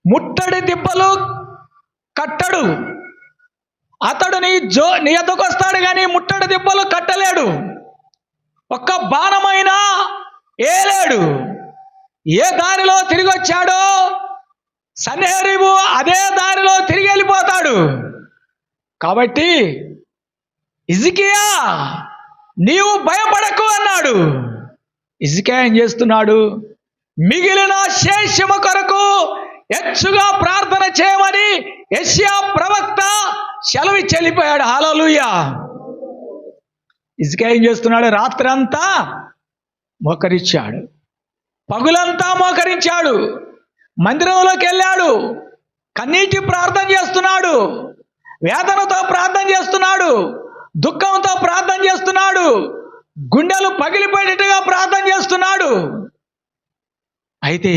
ముట్టడి దిబ్బలు కట్టడు. అతడు నీ ఎద్దకు వస్తాడు కానీ ముట్టడి దిబ్బలు కట్టలేడు. ఒక్క బాణమైనా ఏలేడు. ఏ దారిలో తిరిగి వచ్చాడో సన్హెరీబు అదే దారిలో తిరిగి వెళ్ళిపోతాడు. కాబట్టి హిజ్కియా నీవు భయపడకు అన్నాడు. హిజ్కియా ఏం చేస్తున్నాడు? మిగిలిన శేషము కొరకు హెచ్చుగా ప్రార్థన చేయమని యెషయా ప్రవక్త సెలవిచ్చి వెళ్ళిపోయాడు. హల్లెలూయా. హిజ్కియా ఏం చేస్తున్నాడు? రాత్రంతా మోకరించాడు, పగులంతా మోకరించాడు, మందిరంలోకి వెళ్ళాడు, కన్నీటి ప్రార్థన చేస్తున్నాడు, వేదనతో ప్రార్థన చేస్తున్నాడు, దుఃఖంతో ప్రార్థన చేస్తున్నాడు, గుండెలు పగిలిపోయేట్టుగా ప్రార్థన చేస్తున్నాడు. అయితే